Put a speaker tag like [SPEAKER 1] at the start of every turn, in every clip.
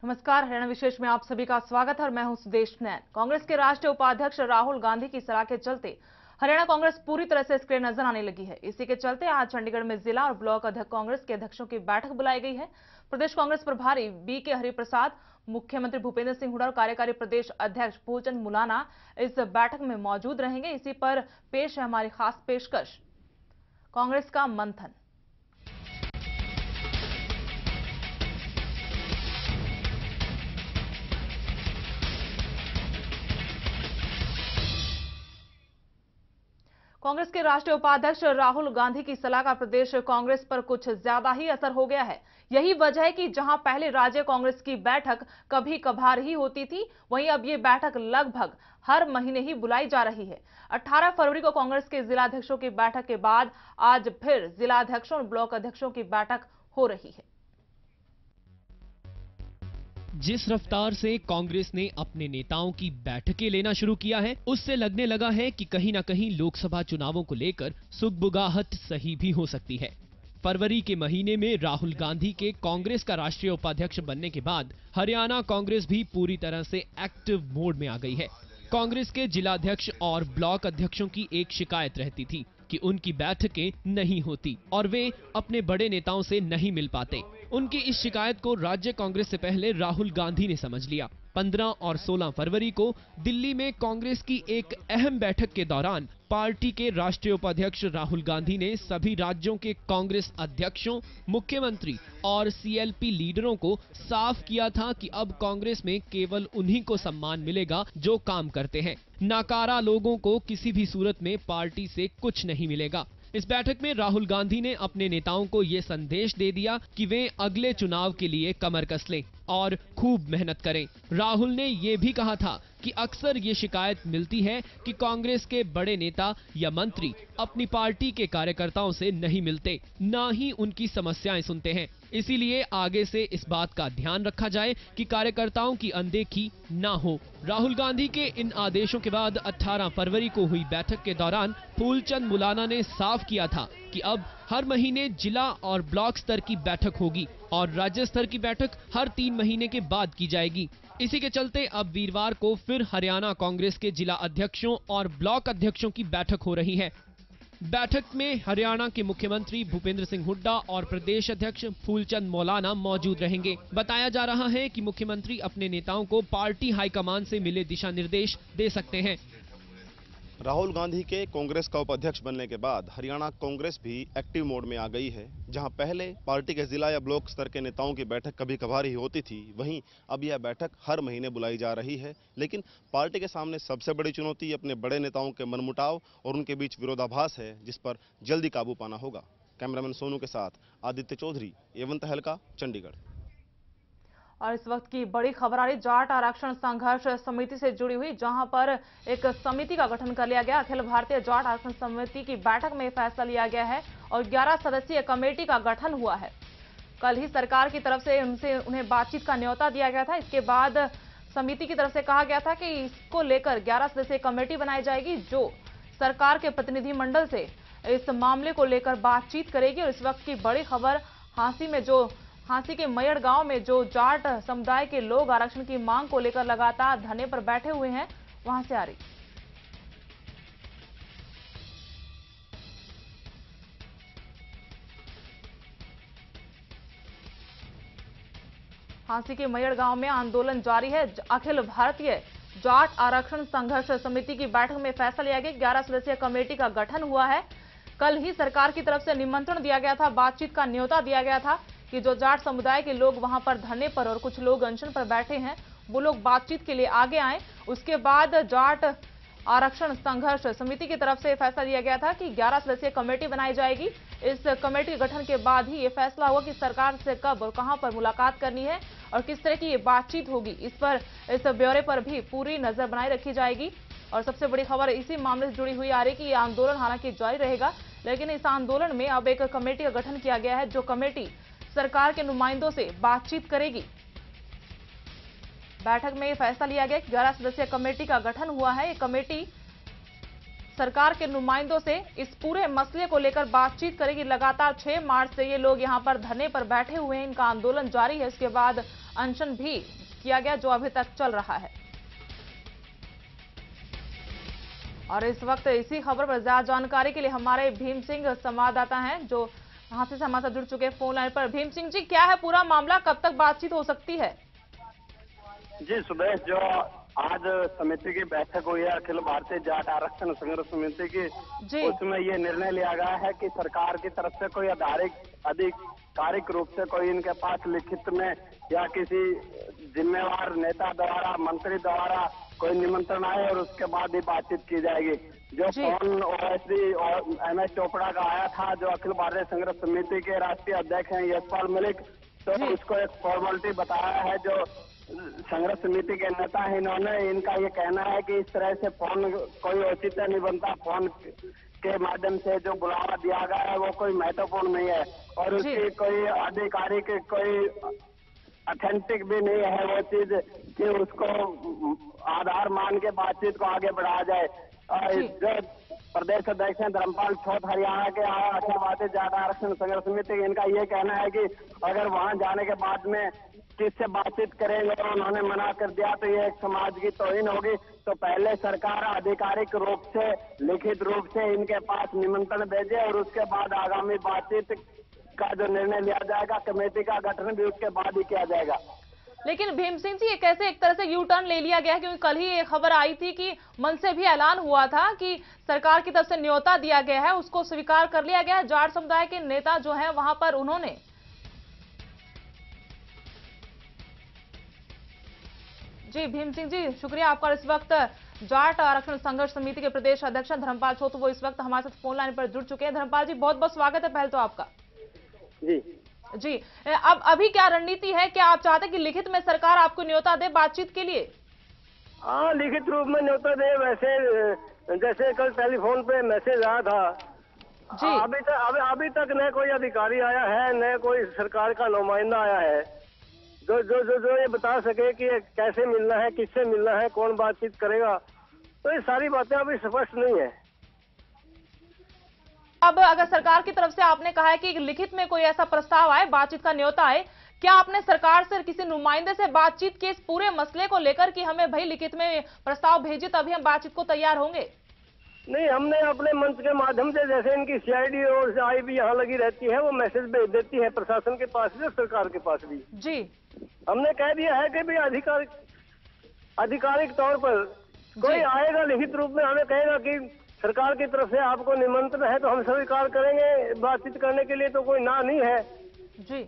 [SPEAKER 1] नमस्कार, हरियाणा विशेष में आप सभी का स्वागत है और मैं हूं सुदेश नैन। कांग्रेस के राष्ट्रीय उपाध्यक्ष राहुल गांधी की सलाह के चलते हरियाणा कांग्रेस पूरी तरह से स्क्रीन नजर आने लगी है। इसी के चलते आज चंडीगढ़ में जिला और ब्लॉक अध्यक्ष कांग्रेस के अध्यक्षों की बैठक बुलाई गई है। प्रदेश कांग्रेस प्रभारी बी.के. हरिप्रसाद, मुख्यमंत्री भूपेंद्र सिंह हुड्डा और कार्यकारी प्रदेश अध्यक्ष फूलचंद मुलाना इस बैठक में मौजूद रहेंगे। इसी पर पेश है हमारी खास पेशकश, कांग्रेस का मंथन। कांग्रेस के राष्ट्रीय उपाध्यक्ष राहुल गांधी की सलाह का प्रदेश कांग्रेस पर कुछ ज्यादा ही असर हो गया है। यही वजह है कि जहां पहले राज्य कांग्रेस की बैठक कभी कभार ही होती थी, वहीं अब ये बैठक लगभग हर महीने ही बुलाई जा रही है। 18 फरवरी को कांग्रेस के जिलाध्यक्षों की बैठक के बाद आज फिर जिलाध्यक्षों और ब्लॉक अध्यक्षों की बैठक हो रही है।
[SPEAKER 2] जिस रफ्तार से कांग्रेस ने अपने नेताओं की बैठकें लेना शुरू किया है, उससे लगने लगा है कि कहीं ना कहीं लोकसभा चुनावों को लेकर सुगबुगाहट सही भी हो सकती है। फरवरी के महीने में राहुल गांधी के कांग्रेस का राष्ट्रीय उपाध्यक्ष बनने के बाद हरियाणा कांग्रेस भी पूरी तरह से एक्टिव मोड में आ गई है। कांग्रेस के जिलाध्यक्ष और ब्लॉक अध्यक्षों की एक शिकायत रहती थी कि उनकी बैठकें नहीं होती और वे अपने बड़े नेताओं से नहीं मिल पाते। उनकी इस शिकायत को राज्य कांग्रेस से पहले राहुल गांधी ने समझ लिया। 15 और 16 फरवरी को दिल्ली में कांग्रेस की एक अहम बैठक के दौरान पार्टी के राष्ट्रीय उपाध्यक्ष राहुल गांधी ने सभी राज्यों के कांग्रेस अध्यक्षों, मुख्यमंत्री और सीएलपी लीडरों को साफ किया था कि अब कांग्रेस में केवल उन्हीं को सम्मान मिलेगा जो काम करते हैं। नाकारा लोगों को किसी भी सूरत में पार्टी से कुछ नहीं मिलेगा। इस बैठक में राहुल गांधी ने अपने नेताओं को ये संदेश दे दिया कि वे अगले चुनाव के लिए कमर कस लें और खूब मेहनत करें। राहुल ने ये भी कहा था कि अक्सर ये शिकायत मिलती है कि कांग्रेस के बड़े नेता या मंत्री अपनी पार्टी के कार्यकर्ताओं से नहीं मिलते, ना ही उनकी समस्याएं सुनते हैं। इसीलिए आगे से इस बात का ध्यान रखा जाए कि कार्यकर्ताओं की अनदेखी ना हो। राहुल गांधी के इन आदेशों के बाद 18 फरवरी को हुई बैठक के दौरान फूलचंद मुलाना ने साफ किया था कि अब हर महीने जिला और ब्लॉक स्तर की बैठक होगी और राज्य स्तर की बैठक हर 3 महीने के बाद की जाएगी। इसी के चलते अब वीरवार को फिर हरियाणा कांग्रेस के जिला अध्यक्षों और ब्लॉक अध्यक्षों की बैठक हो रही है। बैठक में हरियाणा के मुख्यमंत्री भूपेंद्र सिंह हुड्डा और प्रदेश अध्यक्ष फूलचंद मौलाना मौजूद रहेंगे। बताया जा रहा है कि मुख्यमंत्री अपने नेताओं को पार्टी हाईकमान से मिले दिशा निर्देश दे सकते हैं।
[SPEAKER 3] राहुल गांधी के कांग्रेस का उपाध्यक्ष बनने के बाद हरियाणा कांग्रेस भी एक्टिव मोड में आ गई है। जहां पहले पार्टी के जिला या ब्लॉक स्तर के नेताओं की बैठक कभी कभार ही होती थी, वहीं अब यह बैठक हर महीने बुलाई जा रही है। लेकिन पार्टी के सामने सबसे बड़ी चुनौती अपने बड़े नेताओं के मनमुटाव और उनके बीच विरोधाभास है, जिस पर जल्दी काबू पाना होगा। कैमरामैन सोनू के साथ आदित्य चौधरी, एवं तहलका, चंडीगढ़।
[SPEAKER 1] और इस वक्त की बड़ी खबर आ रही जाट आरक्षण संघर्ष समिति से जुड़ी हुई, जहां पर एक समिति का गठन कर लिया गया। अखिल भारतीय जाट आरक्षण समिति की बैठक में फैसला लिया गया है और 11 सदस्यीय कमेटी का गठन हुआ है। कल ही सरकार की तरफ से उन्हें बातचीत का न्योता दिया गया था। इसके बाद समिति की तरफ से कहा गया था कि इसको लेकर 11 सदस्यीय कमेटी बनाई जाएगी, जो सरकार के प्रतिनिधिमंडल से इस मामले को लेकर बातचीत करेगी। और इस वक्त की बड़ी खबर हांसी के मयड़ गांव में जो जाट समुदाय के लोग आरक्षण की मांग को लेकर लगातार धरने पर बैठे हुए हैं, वहां से आ रही। हांसी के मयड़ गांव में आंदोलन जारी है। अखिल भारतीय जाट आरक्षण संघर्ष समिति की बैठक में फैसला लिया गया। 11 सदस्यीय कमेटी का गठन हुआ है। कल ही सरकार की तरफ से निमंत्रण दिया गया था, बातचीत का न्योता दिया गया था कि जो जाट समुदाय के लोग वहां पर धरने पर और कुछ लोग अनशन पर बैठे हैं, वो लोग बातचीत के लिए आगे आए। उसके बाद जाट आरक्षण संघर्ष समिति की तरफ से फैसला लिया गया था कि 11 सदस्यीय कमेटी बनाई जाएगी। इस कमेटी के गठन के बाद ही ये फैसला हुआ कि सरकार से कब और कहां पर मुलाकात करनी है और किस तरह की ये बातचीत होगी। इस ब्यौरे पर भी पूरी नजर बनाए रखी जाएगी। और सबसे बड़ी खबर इसी मामले से जुड़ी हुई आ रही है कि ये आंदोलन हालांकि जारी रहेगा, लेकिन इस आंदोलन में अब एक कमेटी का गठन किया गया है, जो कमेटी सरकार के नुमाइंदों से बातचीत करेगी। बैठक में फैसला लिया गया कि 11 सदस्यीय कमेटी का गठन हुआ है। ये कमेटी सरकार के नुमाइंदों से इस पूरे मसले को लेकर बातचीत करेगी। लगातार 6 मार्च से ये लोग यहां पर धरने पर बैठे हुए हैं, इनका आंदोलन जारी है। इसके बाद अनशन भी किया गया जो अभी तक चल रहा है। और इस वक्त इसी खबर पर ज्यादा जानकारी के लिए हमारे भीम सिंह संवाददाता हैं जो हाथी से हमारे साथ जुड़ चुके हैं फोन लाइन पर। भीम सिंह जी, क्या है पूरा मामला, कब तक बातचीत हो सकती है?
[SPEAKER 4] जी सुबह जो आज समिति की बैठक हुई है अखिल भारतीय जाट आरक्षण संघर्ष समिति की, उसमें ये निर्णय लिया गया है कि सरकार की तरफ से कोई आधिकारिक रूप से कोई इनके पास लिखित में या किसी जिम्मेवार नेता द्वारा, मंत्री द्वारा कोई निमंत्रण आए और उसके बाद ही बातचीत की जाएगी। जो फोन ओवैसी और MS चोपड़ा का आया था, जो अखिल भारतीय संघर्ष समिति के राष्ट्रीय अध्यक्ष हैं यशपाल मलिक, तो उसको एक फॉर्मेलिटी बताया है। जो संघर्ष समिति के नेता है, इन्होंने इनका ये कहना है कि इस तरह से फोन कोई औचित्य नहीं बनता, फोन के माध्यम से जो बुलावा दिया गया है वो कोई महत्वपूर्ण नहीं है और उसकी कोई आधिकारिक कोई ऑथेंटिक भी नहीं है वो चीज कि उसको आधार मान के बातचीत को आगे बढ़ाया जाए। जो प्रदेश अध्यक्ष हैं धर्मपाल छोट हरियाणा के अखिल भारतीय जाट आरक्षण संघर्ष समिति, इनका ये कहना है कि अगर वहां जाने के बाद में किससे बातचीत करेंगे और उन्होंने मना कर दिया तो ये एक समाज की तौहीन होगी। तो पहले सरकार आधिकारिक रूप से, लिखित रूप से इनके पास निमंत्रण भेजे और उसके बाद आगामी बातचीत का जो निर्णय लिया जाएगा, कमेटी का गठन भी उसके बाद ही किया जाएगा।
[SPEAKER 1] लेकिन भीम सिंह जी, ये कैसे एक तरह से यू टर्न ले लिया गया? क्योंकि कल ही ये खबर आई थी कि मन से भी ऐलान हुआ था कि सरकार की तरफ से न्योता दिया गया है, उसको स्वीकार कर लिया गया है। जाट समुदाय के नेता जो है वहां पर उन्होंने जी भीम सिंह जी, शुक्रिया आपका। इस वक्त जाट आरक्षण संघर्ष समिति के प्रदेश अध्यक्ष धर्मपाल छोटू वो इस वक्त हमारे साथ फोन लाइन पर जुड़ चुके हैं। धर्मपाल जी, बहुत बहुत स्वागत है पहले तो आपका। जी, अब अभी क्या रणनीति है? क्या आप चाहते हैं कि लिखित में सरकार आपको न्योता दे बातचीत के लिए?
[SPEAKER 4] हाँ, लिखित रूप में न्योता दे। वैसे जैसे कल टेलीफोन पे मैसेज आया था जी, अभी तक न कोई अधिकारी आया है, न कोई सरकार का नुमाइंदा आया है जो ये बता सके कि कैसे मिलना है, किससे मिलना है, कौन बातचीत करेगा। तो ये सारी बातें अभी स्पष्ट नहीं है।
[SPEAKER 1] अब अगर सरकार की तरफ से आपने कहा है कि लिखित में कोई ऐसा प्रस्ताव आए, बातचीत का न्योता आए, क्या आपने सरकार से किसी नुमाइंदे से बातचीत की इस पूरे मसले को लेकर कि हमें भाई लिखित में प्रस्ताव भेजे तभी हम बातचीत को तैयार होंगे?
[SPEAKER 4] नहीं, हमने अपने मंच के माध्यम से, जैसे इनकी CID और IB यहाँ लगी रहती है, वो मैसेज भेज देती है प्रशासन के पास भी और सरकार के पास भी।
[SPEAKER 1] जी,
[SPEAKER 4] हमने कह दिया है कि भाई आधिकारिक तौर पर कोई आएगा लिखित रूप में, हमें कहेगा कि सरकार की तरफ से आपको निमंत्रण है तो हम स्वीकार करेंगे बातचीत करने के लिए, तो कोई ना नहीं है
[SPEAKER 1] जी।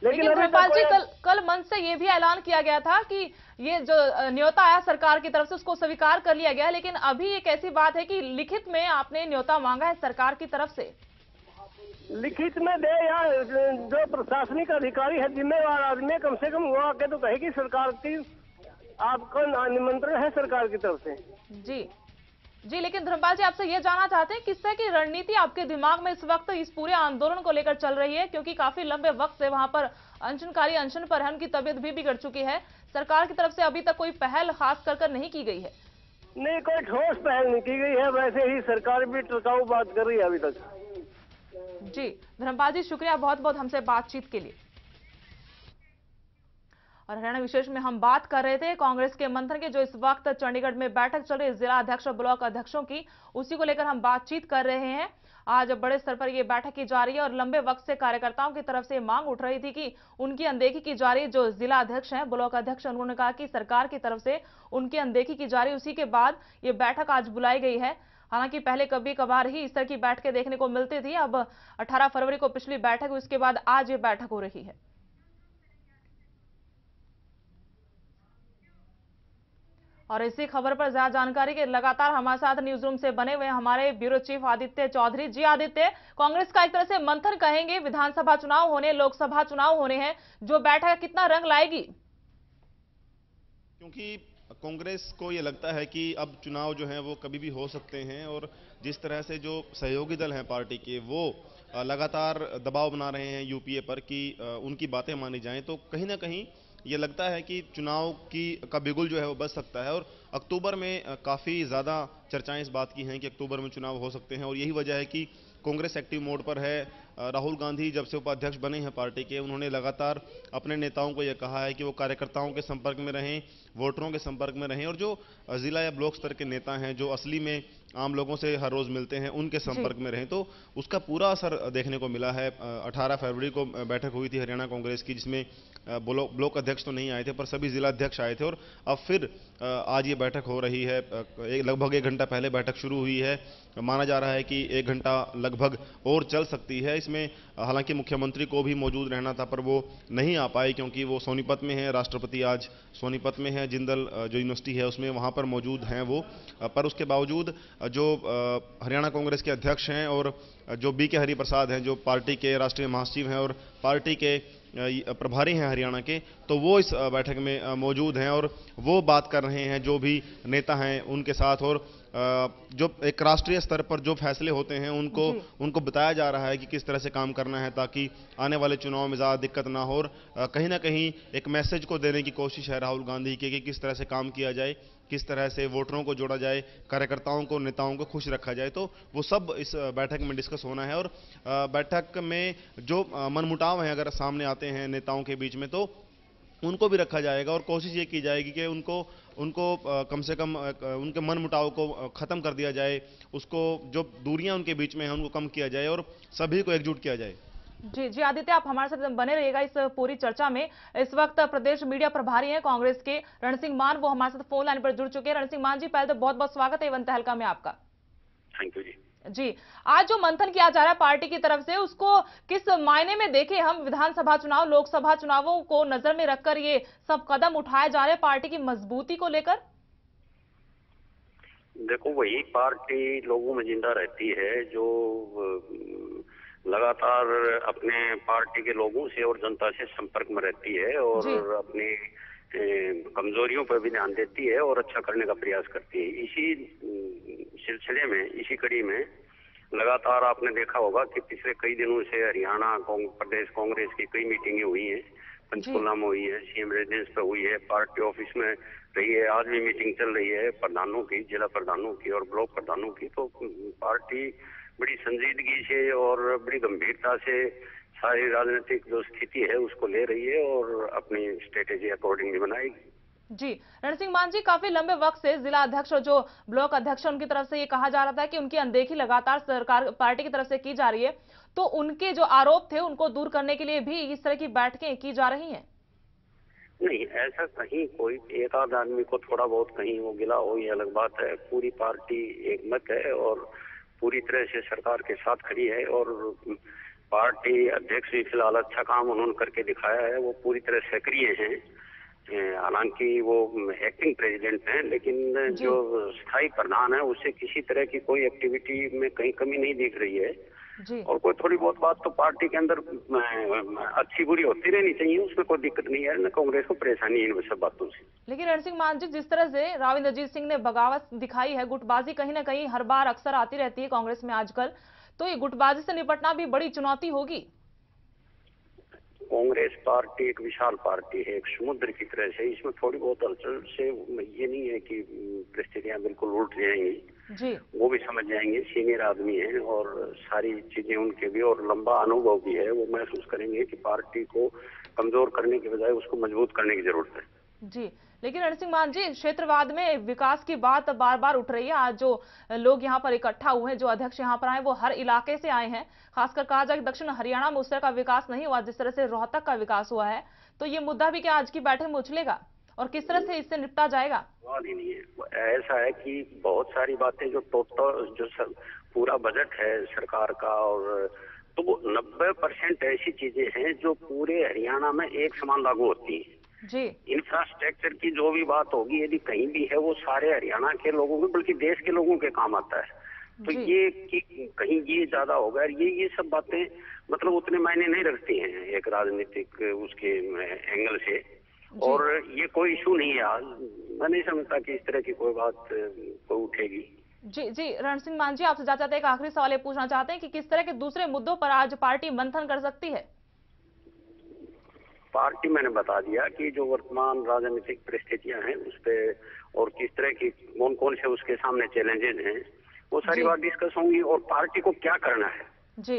[SPEAKER 4] लेकिन
[SPEAKER 1] धर्मपाल जी, कल मंच से ये भी ऐलान किया गया था कि ये जो न्योता आया सरकार की तरफ से उसको स्वीकार कर लिया गया, लेकिन अभी एक ऐसी बात है कि लिखित में आपने न्योता मांगा है सरकार की तरफ से।
[SPEAKER 4] लिखित में दे या जो प्रशासनिक अधिकारी है, जिम्मेवार आदमी, कम से कम वो आके तो कहे कि सरकार की आपका निमंत्रण है सरकार की तरफ से।
[SPEAKER 1] जी, लेकिन धर्मपाल जी, आपसे ये जानना चाहते हैं किस तरह की रणनीति आपके दिमाग में इस वक्त इस पूरे आंदोलन को लेकर चल रही है, क्योंकि काफी लंबे वक्त से वहां पर अनशनकारी अनशन पर है, उनकी तबीयत भी बिगड़ चुकी है। सरकार की तरफ से अभी तक कोई पहल खास कर नहीं की गई है?
[SPEAKER 4] नहीं, कोई ठोस पहल नहीं की गई है। वैसे ही सरकार भी टकाऊ बात कर रही है अभी तक।
[SPEAKER 1] जी, धर्मपाल जी, शुक्रिया बहुत बहुत हमसे बातचीत के लिए। और हरियाणा विशेष में हम बात कर रहे थे कांग्रेस के मंथन की, जो इस वक्त चंडीगढ़ में बैठक चल रही है जिला अध्यक्ष और ब्लॉक अध्यक्षों की, उसी को लेकर हम बातचीत कर रहे हैं। आज बड़े स्तर पर यह बैठक की जा रही है और लंबे वक्त से कार्यकर्ताओं की तरफ से मांग उठ रही थी कि उनकी अनदेखी की जा रही है। जो जिला अध्यक्ष हैं, ब्लॉक अध्यक्ष, उन्होंने कहा कि सरकार की तरफ से उनकी अनदेखी की जा रही है। उसी के बाद ये बैठक आज बुलाई गई है। हालांकि पहले कभी कभार ही इस तरह की बैठकें देखने को मिलती थी। अब 18 फरवरी को पिछली बैठक हुई, उसके बाद आज ये बैठक हो रही है। और इसी खबर पर ज्यादा जानकारी के लगातार हमारे साथ न्यूज रूम से बने हुए हमारे ब्यूरो चीफ आदित्य चौधरी। जी आदित्य, कांग्रेस का एक तरह से मंथन कहेंगे, विधानसभा चुनाव होने, लोकसभा चुनाव होने हैं, जो बैठक कितना रंग लाएगी?
[SPEAKER 3] क्योंकि कांग्रेस को ये लगता है कि अब चुनाव जो है वो कभी भी हो सकते हैं और जिस तरह से जो सहयोगी दल हैं पार्टी के, वो लगातार दबाव बना रहे हैं यूपीए पर कि उनकी बातें मानी जाएं, तो कहीं ना कहीं ये लगता है कि चुनाव का बिगुल जो है वो बच सकता है। और अक्टूबर में काफ़ी ज़्यादा चर्चाएं इस बात की हैं कि अक्टूबर में चुनाव हो सकते हैं और यही वजह है कि कांग्रेस एक्टिव मोड पर है। राहुल गांधी जब से उपाध्यक्ष बने हैं पार्टी के, उन्होंने लगातार अपने नेताओं को यह कहा है कि वो कार्यकर्ताओं के संपर्क में रहें, वोटरों के संपर्क में रहें, और जो जिला या ब्लॉक स्तर के नेता हैं जो असली में आम लोगों से हर रोज मिलते हैं, उनके संपर्क में रहें। तो उसका पूरा असर देखने को मिला है। 18 फरवरी को बैठक हुई थी हरियाणा कांग्रेस की, जिसमें ब्लॉक अध्यक्ष तो नहीं आए थे पर सभी जिला अध्यक्ष आए थे, और अब फिर आज ये बैठक हो रही है। लगभग 1 घंटा पहले बैठक शुरू हुई है। माना जा रहा है कि 1 घंटा लगभग और चल सकती है। इसमें हालांकि मुख्यमंत्री को भी मौजूद रहना था पर वो नहीं आ पाए क्योंकि वो सोनीपत में है। राष्ट्रपति आज सोनीपत में है, जिंदल जो यूनिवर्सिटी है उसमें, वहां पर मौजूद हैं वो। पर उसके बावजूद जो हरियाणा कांग्रेस के अध्यक्ष हैं और जो BK हरिप्रसाद हैं, जो पार्टी के राष्ट्रीय महासचिव हैं और पार्टी के प्रभारी हैं हरियाणा के, तो वो इस बैठक में मौजूद हैं और वो बात कर रहे हैं जो भी नेता हैं उनके साथ। और जो एक राष्ट्रीय स्तर पर जो फैसले होते हैं उनको बताया जा रहा है कि किस तरह से काम करना है ताकि आने वाले चुनाव में ज़्यादा दिक्कत ना हो। और कहीं ना कहीं एक मैसेज को देने की कोशिश है राहुल गांधी की कि किस तरह से काम किया जाए, किस तरह से वोटरों को जोड़ा जाए, कार्यकर्ताओं को, नेताओं को खुश रखा जाए। तो वो सब इस बैठक में डिस्कस होना है। और बैठक में जो मनमुटाव हैं अगर सामने आते हैं नेताओं के बीच में, तो उनको भी रखा जाएगा और कोशिश ये की जाएगी कि उनको कम से कम उनके मनमुटाव को खत्म कर दिया जाए, उसको जो दूरियां उनके बीच में हैं उनको कम किया जाए और सभी को एकजुट किया जाए।
[SPEAKER 1] जी जी आदित्य, आप हमारे साथ बने रहिएगा इस पूरी चर्चा में। इस वक्त प्रदेश मीडिया प्रभारी हैं कांग्रेस के रण सिंह मान, वो हमारे साथ फोन लाइन पर जुड़ चुके हैं। रण सिंह मान जी, पहले तो बहुत बहुत स्वागत है एवन तहलका में आपका।
[SPEAKER 4] थैंक यू जी।
[SPEAKER 1] जी, आज जो मंथन किया जा रहा है पार्टी की तरफ से, उसको किस मायने में देखें हम? विधानसभा चुनाव, लोकसभा चुनावों को नजर में रखकर ये सब कदम उठाए जा रहे हैं पार्टी की मजबूती को लेकर।
[SPEAKER 5] देखो, वही पार्टी लोगों में जिंदा रहती है जो लगातार अपने पार्टी के लोगों से और जनता से संपर्क में रहती है और अपनी कमजोरियों पर भी ध्यान देती है और अच्छा करने का प्रयास करती है। इसी सिलसिले में, इसी कड़ी में लगातार आपने देखा होगा कि पिछले कई दिनों से हरियाणा प्रदेश कांग्रेस की कई मीटिंगें हुई हैं, पंचकुला में हुई है, CM रेजिडेंस पे हुई है, पार्टी ऑफिस में रही है, आज भी मीटिंग चल रही है प्रधानों की, जिला प्रधानों की और ब्लॉक प्रधानों की। तो पार्टी बड़ी संजीदगी से और बड़ी गंभीरता से सारी राजनीतिक जो स्थिति है उसको ले रही है और अपनी स्ट्रेटेजी अकॉर्डिंगली बनाएगी।
[SPEAKER 1] जी, रण सिंह मान जी, काफी लंबे वक्त से जिला अध्यक्ष और जो ब्लॉक अध्यक्ष उनकी तरफ से ये कहा जा रहा था कि उनकी अनदेखी लगातार सरकार पार्टी की तरफ से की जा रही है, तो उनके जो आरोप थे उनको दूर करने के लिए भी इस तरह की बैठकें की जा रही हैं?
[SPEAKER 5] नहीं, ऐसा कहीं कोई एक आध आदमी को थोड़ा बहुत कहीं वो गिला हो, ये अलग बात है। पूरी पार्टी एक मत है और पूरी तरह से सरकार के साथ खड़ी है और पार्टी अध्यक्ष भी फिलहाल अच्छा काम उन्होंने करके दिखाया है, वो पूरी तरह सक्रिय हैं। हालांकि वो एक्टिंग प्रेसिडेंट हैं, लेकिन जो स्थायी प्रधान है उससे किसी तरह की कोई एक्टिविटी में कहीं कमी नहीं दिख रही है। और कोई थोड़ी बहुत बात तो पार्टी के अंदर अच्छी बुरी होती रहनी चाहिए, उसमें कोई दिक्कत नहीं है, न कांग्रेस को परेशानी है इन सब बातों से।
[SPEAKER 1] लेकिन रण सिंह मान जी, जिस तरह से राव इंद्रजीत सिंह ने बगावत दिखाई है, गुटबाजी कहीं ना कहीं हर बार अक्सर आती रहती है कांग्रेस में आजकल, तो ये गुटबाजी से निपटना भी बड़ी चुनौती होगी।
[SPEAKER 5] कांग्रेस पार्टी एक विशाल पार्टी है, एक समुद्र की तरह से, इसमें थोड़ी बहुत हलचल से ये नहीं है कि परिस्थितियां बिल्कुल उल्ट जाएंगी
[SPEAKER 1] जी।
[SPEAKER 5] वो भी समझ जाएंगे, सीनियर आदमी हैं और सारी चीजें उनके भी और लंबा अनुभव भी है, वो महसूस करेंगे कि पार्टी को कमजोर करने के बजाय उसको मजबूत करने की जरूरत है।
[SPEAKER 1] जी, लेकिन रण सिंह मान जी, क्षेत्रवाद में विकास की बात बार बार उठ रही है। आज जो लोग यहाँ पर इकट्ठा हुए हैं, जो अध्यक्ष यहाँ पर आए, वो हर इलाके से आए हैं। खासकर कहा जाए कि दक्षिण हरियाणा में उस तरह का विकास नहीं हुआ जिस तरह से रोहतक का विकास हुआ है। तो ये मुद्दा भी क्या आज की बैठक में उछलेगा और किस तरह से इससे निपटा जाएगा?
[SPEAKER 5] ही नहीं है, ऐसा है कि बहुत सारी बातें जो टोटल जो पूरा बजट है सरकार का, और तो वो 90% ऐसी चीजें हैं जो पूरे हरियाणा में एक समान लागू होती है
[SPEAKER 1] जी।
[SPEAKER 5] इंफ्रास्ट्रक्चर की जो भी बात होगी यदि कहीं भी है वो सारे हरियाणा के लोगों के बल्कि देश के लोगों के काम आता है। तो ये कि कहीं ये ज्यादा होगा, ये सब बातें मतलब उतने मायने नहीं रखती हैं एक राजनीतिक उसके एंगल से, और ये कोई इशू नहीं है। आज मैं नहीं समझता कि इस तरह की कोई बात कोई उठेगी।
[SPEAKER 1] जी जी, रण सिंह मान जी, आपसे चाहते हैं एक आखिरी सवाल ये पूछना चाहते हैं कि किस तरह के दूसरे मुद्दों पर आज पार्टी मंथन कर सकती है?
[SPEAKER 5] पार्टी मैंने बता दिया कि जो वर्तमान राजनीतिक परिस्थितियां हैं उस पे और किस तरह की कौन कौन से उसके सामने चैलेंजेस हैं वो सारी बात डिस्कस होंगी और पार्टी को क्या करना है
[SPEAKER 1] जी।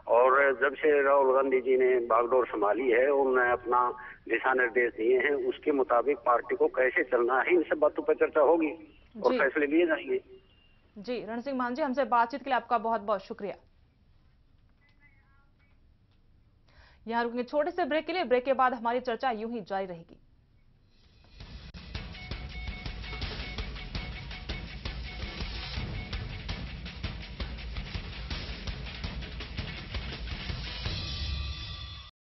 [SPEAKER 5] और जब से राहुल गांधी जी ने बागडोर संभाली है, उन्होंने अपना दिशा निर्देश दिए हैं, उसके मुताबिक पार्टी को कैसे चलना है, इन सब बातों पर चर्चा होगी और फैसले लिए जाएंगे।
[SPEAKER 1] जी, रण सिंह मान जी, हमसे बातचीत के लिए आपका बहुत बहुत शुक्रिया। यहाँ रुकेंगे छोटे से ब्रेक के लिए। ब्रेक के बाद हमारी चर्चा यूं ही जारी रहेगी।